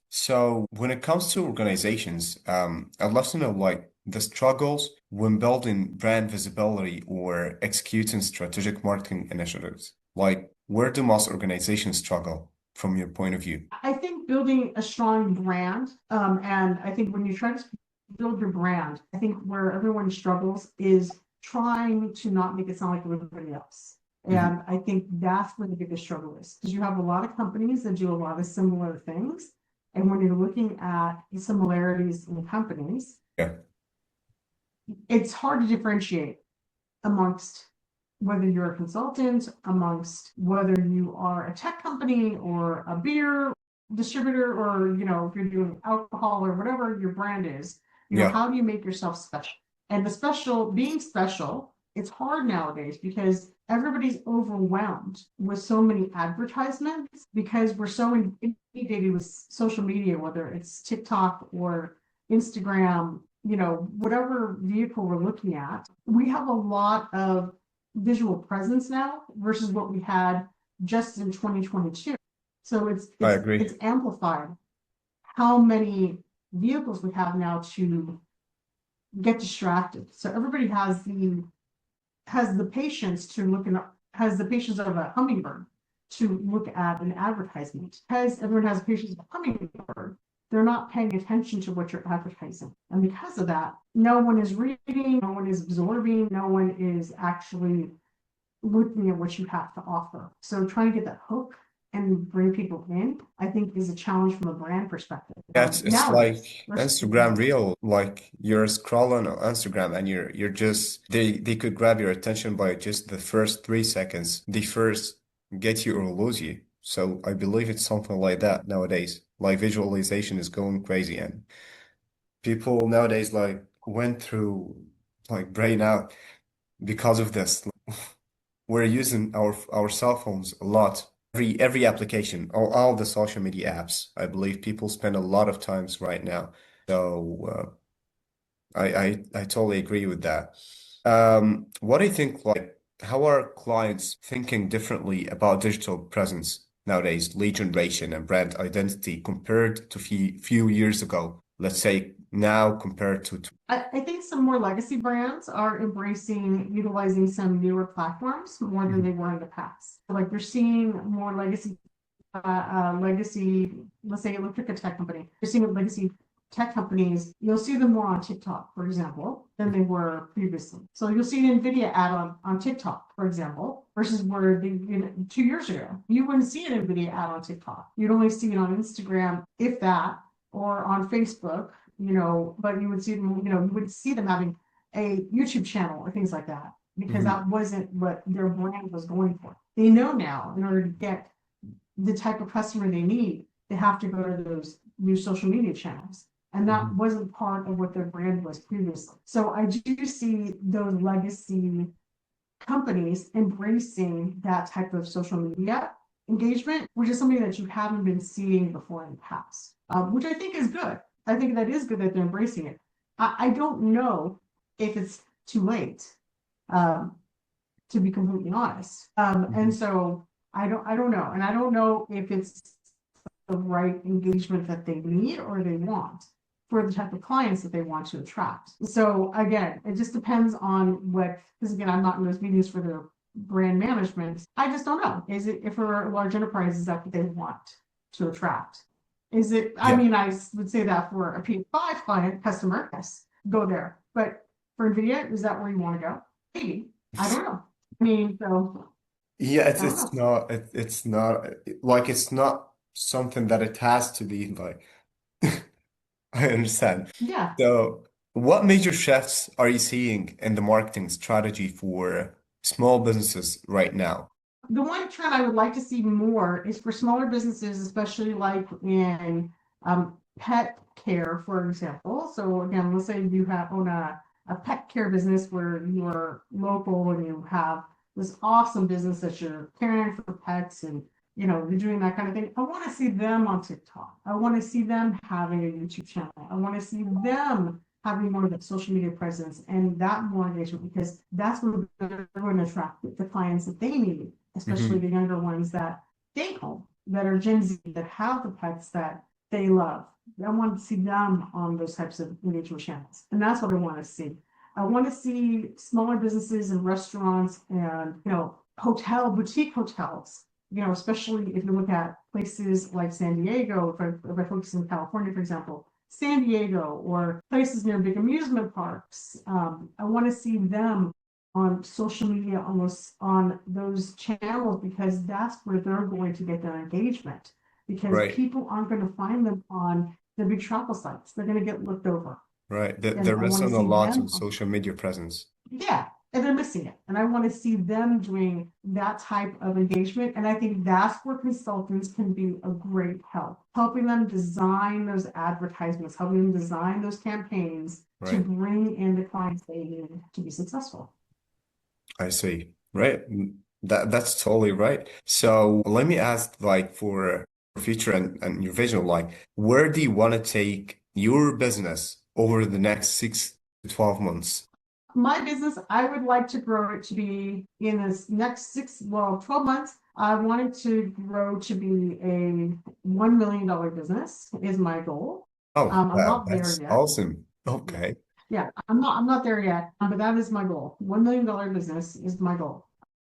So when it comes to organizations, I'd love to know like the struggles when building brand visibility or executing strategic marketing initiatives. Like where do most organizations struggle from your point of view? I think building a strong brand, and I think when you try to build your brand, I think where everyone struggles is trying to not make it sound like everybody else. Hmm. And I think that's where the biggest struggle is because you have a lot of companies that do a lot of similar things. And when you're looking at the similarities in companies, Yeah. it's hard to differentiate amongst whether you're a consultant, amongst whether you are a tech company or a beer distributor, or if you're doing alcohol or whatever your brand is, Yeah. how do you make yourself special? And the special being special, it's hard nowadays because everybody's overwhelmed with so many advertisements because we're so inundated with social media, whether it's TikTok or Instagram, whatever vehicle we're looking at. We have a lot of visual presence now versus what we had just in 2022. So it's I it's agree. it's amplified how many vehicles we have now to get distracted. So everybody has the patience to look in has the patience of a hummingbird to look at an advertisement. Because everyone has patience of a hummingbird, they're not paying attention to what you're advertising. And because of that, no one is reading, no one is absorbing, no one is actually looking at what you have to offer. So trying to get that hook and bring people in, I think is a challenge from a brand perspective. It's like Nowadays, versus Instagram Reel, like you're scrolling on Instagram and you're just they could grab your attention by just the first 3 seconds. They first get you or lose you. So I believe it's something like that nowadays. Like visualization is going crazy and people nowadays like went through like brain out because of this. We're using our cell phones a lot. Every application, all the social media apps, I believe people spend a lot of times right now. So I totally agree with that. What do you think, like, how are clients thinking differently about digital presence nowadays, lead generation and brand identity compared to few years ago? Let's say now compared to I think some more legacy brands are embracing utilizing some newer platforms more than Mhm. they were in the past. Like you're seeing more legacy, let's say let's pick a tech company. You're seeing legacy tech companies, you'll see them more on TikTok, for example, than they were previously. So you'll see an NVIDIA ad on TikTok, for example, versus where 2 years ago, you wouldn't see an NVIDIA ad on TikTok. You'd only see it on Instagram, if that, or on Facebook, but you would see them, you would see them having a YouTube channel or things like that, because Mhm. that wasn't what their brand was going for. They know now in order to get the type of customer they need, they have to go to those new social media channels. And that Mhm. wasn't part of what their brand was previously. So I do see those legacy companies embracing that type of social media engagement, which is something that you haven't been seeing before in the past, which I think is good. I think that is good that they're embracing it. I don't know if it's too late, um, to be completely honest. And Mhm. so I don't know. And I don't know if it's the right engagement that they need or they want for the type of clients that they want to attract. So again, it just depends on because again, I'm not in those meetings for their brand management. I just don't know. Is it, if for a large enterprise, is that what they want to attract? Is it, I Yeah. mean, I would say that for a P5 client customer, yes, go there. But for NVIDIA, is that where you want to go? Maybe. I don't know. I mean, so Yeah, I don't know. it's not like it's not something that it has to be like. I understand. Yeah. So, what major shifts are you seeing in the marketing strategy for small businesses right now? The one trend I would like to see more is for smaller businesses, especially like in pet care, for example. So again, let's say you own a pet care business where you are local and you have this awesome business that you're caring for pets, and you're doing that kind of thing. I want to see them on TikTok. I want to see them having a YouTube channel. I want to see them having more of that social media presence and that more engagement, because that's what they're going to attract the clients that they need, especially Hmm. the younger ones that stay home, that are Gen Z, that have the pets, that they love. I want to see them on those types of engagement channels. And that's what I want to see. I want to see smaller businesses and restaurants and, boutique hotels, especially if you look at places like San Diego, if I focus in California, for example, San Diego or places near big amusement parks. I want to see them on social media, almost on those channels, because that's where they're going to get their engagement. Because Right. people aren't going to find them on the big travel sites. They're going to get looked over. Right. And They're I want to missing a see lot them. on social media presence. Yeah, and they're missing it. And I want to see them doing that type of engagement. And I think that's where consultants can be a great help, helping them design those advertisements, helping them design those campaigns to Right. bring in the clients they need to be successful. I see. Right. That's totally right. So let me ask, like, for future and your vision, like, where do you want to take your business over the next 6 to 12 months? My business, I would like to grow it to be in this next 12 months. I want it to grow to be a $1 million business is my goal. Oh, I'm wow, not there that's yet. awesome. Okay. Yeah, I'm not there yet, but that is my goal. $1 million business is my goal.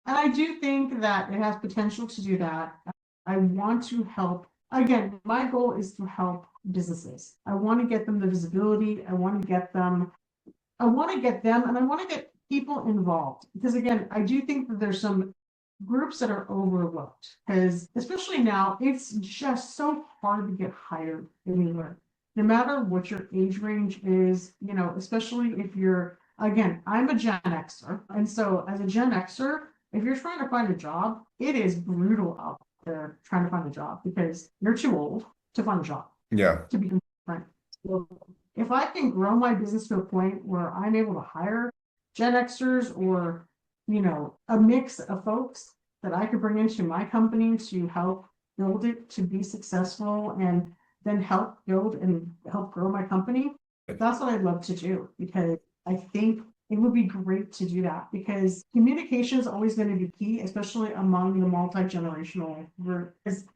And I do think that it has potential to do that. I want to help. Again, my goal is to help businesses. I want to get them the visibility. I want to get them, and I want to get people involved. Because again, I do think that there's some groups that are overlooked. Because especially now, it's just so hard to get hired anywhere. No matter what your age range is, especially if you're, again, I'm a Gen Xer. And so as a Gen Xer, if you're trying to find a job, it is brutal out there trying to find a job because you're too old to find a job, Yeah. to be frank. So if I can grow my business to a point where I'm able to hire Gen Xers or, a mix of folks that I could bring into my company to help build it to be successful and then help build and help grow my company, that's what I'd love to do because I think it would be great to do that because communication is always going to be key, especially among the multi-generational group. Because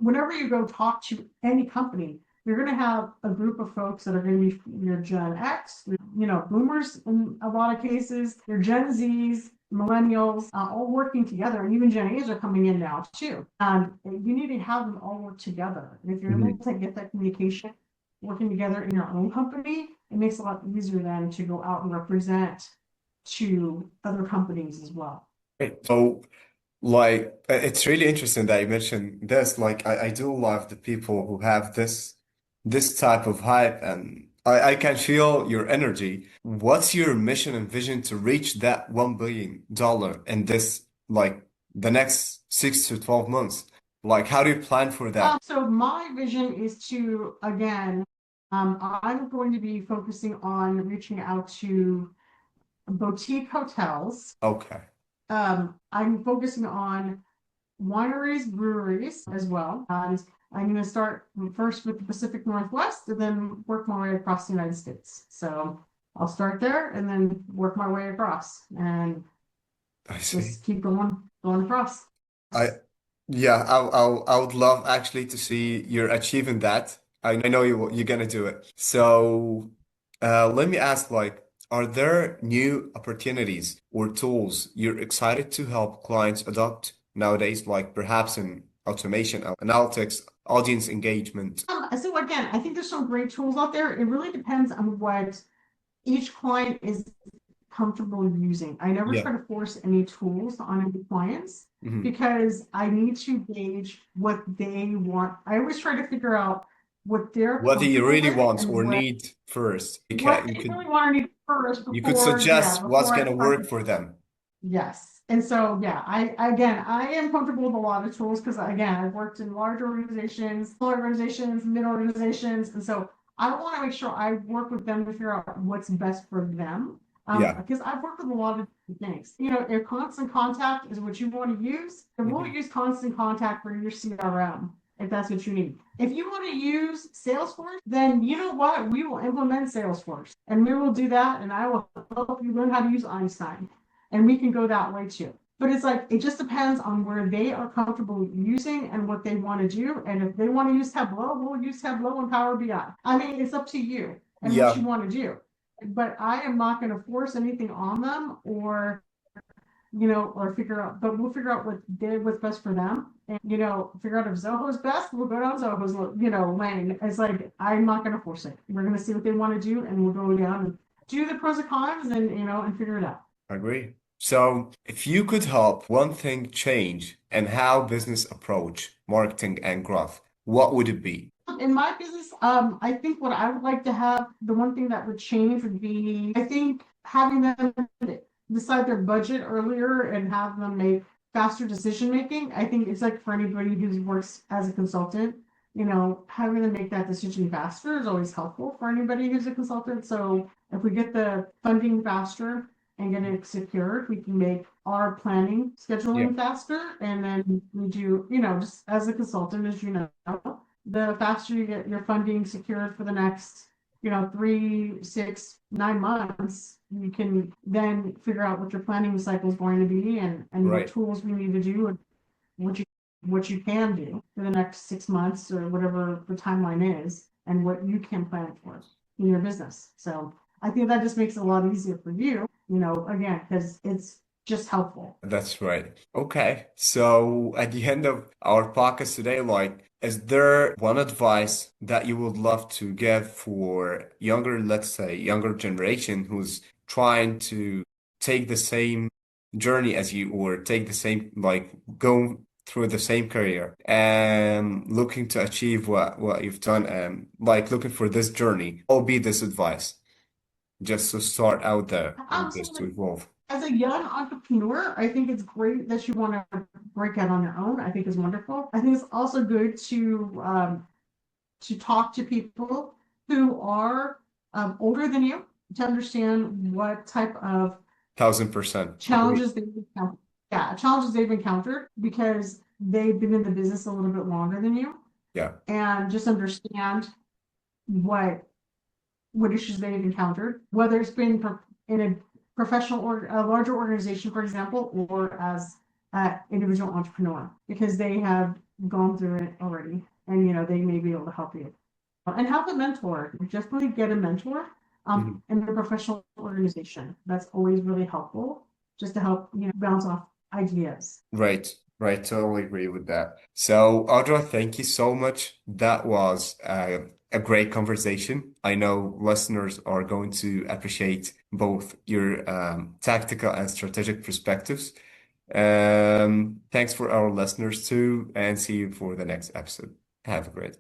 whenever you go talk to any company, you're going to have a group of folks that are going to be your Gen X, boomers in a lot of cases, your Gen Zs, millennials, all working together, and even Gen A's are coming in now too. And you need to have them all work together. And if you're able to get that communication working together in your own company, it makes it a lot easier then to go out and represent to other companies as well. Right. So, like, it's really interesting that you mentioned this. Like, I do love the people who have this type of hype, and I can feel your energy. What's your mission and vision to reach that $1 billion in this, like, the next 6 to 12 months? Like, how do you plan for that? So my vision is to, again, I'm going to be focusing on reaching out to boutique hotels. Okay. I'm focusing on wineries, breweries as well. And I'm going to start first with the Pacific Northwest and then work my way across the United States. So I'll start there and then work my way across and I see. just keep going across. I Yeah, I would love actually to see you're achieving that. I know you're gonna do it. So, let me ask, like, are there new opportunities or tools you're excited to help clients adopt nowadays, like perhaps in automation, analytics, audience engagement? So again, I think there's some great tools out there. It really depends on what each client is comfortable using. I never Yeah. try to force any tools on any clients Hmm. because I need to gauge what they want. I always try to figure out what they're What do you comfortable really with want and or need first? what they really want to need first You could before, yeah, suggest what's before I gonna start work to, for them. yes. And so, yeah, I am comfortable with a lot of tools because again, I've worked in large organizations, small organizations, mid organizations. And so I want to make sure I work with them to figure out what's best for them. Yeah. Because I've worked with a lot of things. If constant contact is what you want to use, then we'll Mhm. use constant contact for your CRM if that's what you need. If you want to use Salesforce, then you know what? We will implement Salesforce and we will do that. And I will help you learn how to use Einstein and we can go that way too. But it's like, it just depends on where they are comfortable using and what they want to do. And if they want to use Tableau, we'll use Tableau and Power BI. I mean, it's up to you and what you Yeah. want to do. But I am not going to force anything on them or, or figure out, but we'll figure out what's best for them. And, figure out if Zoho's best, we'll go down Zoho's, lane. It's like, I'm not going to force it. We're going to see what they want to do and we'll go down and do the pros and cons and figure it out. I agree. So, if you could help one thing change and how business approach marketing and growth, what would it be? In my business, I think what I would like to have, the one thing that would change would be, I think having them decide their budget earlier and have them make faster decision making. I think it's like for anybody who works as a consultant, having them make that decision faster is always helpful for anybody who's a consultant. So if we get the funding faster and get it secured, we can make our planning Yeah, scheduling faster. And then we do, just as a consultant, as you know, the faster you get your funding secured for the next, 3, 6, 9 months, you can then figure out what your planning cycle is going to be and what right. tools we need to do and what you can do for the next 6 months or whatever the timeline is and what you can plan for in your business. So I think that just makes it a lot easier for you, again, because it's just helpful. That's right. Okay. So at the end of our podcast today, like, is there one advice that you would love to give for younger, let's say, younger generation who's trying to take the same journey as you or take the same, like, go through the same career and looking to achieve what you've done and like looking for this journey? What would be this advice just to start out there and just to Absolutely. evolve? As a young entrepreneur, I think it's great that you want to break out on your own. I think is wonderful. I think it's also good to talk to people who are older than you to understand what type of 1000% agree. challenges they've encountered. Yeah, challenges they've encountered because they've been in the business a little bit longer than you, Yeah. and just understand what issues they've encountered, whether it's been in a professional or a larger organization, for example, or as an individual entrepreneur, because they have gone through it already, and they may be able to help you. And have a mentor. Definitely get a mentor Mhm. in a professional organization. That's always really helpful, just to help bounce off ideas. Right, right. Totally agree with that. So, Audra, thank you so much. That was a great conversation. I know listeners are going to appreciate both your tactical and strategic perspectives. Thanks for our listeners too, and see you for the next episode. Have a great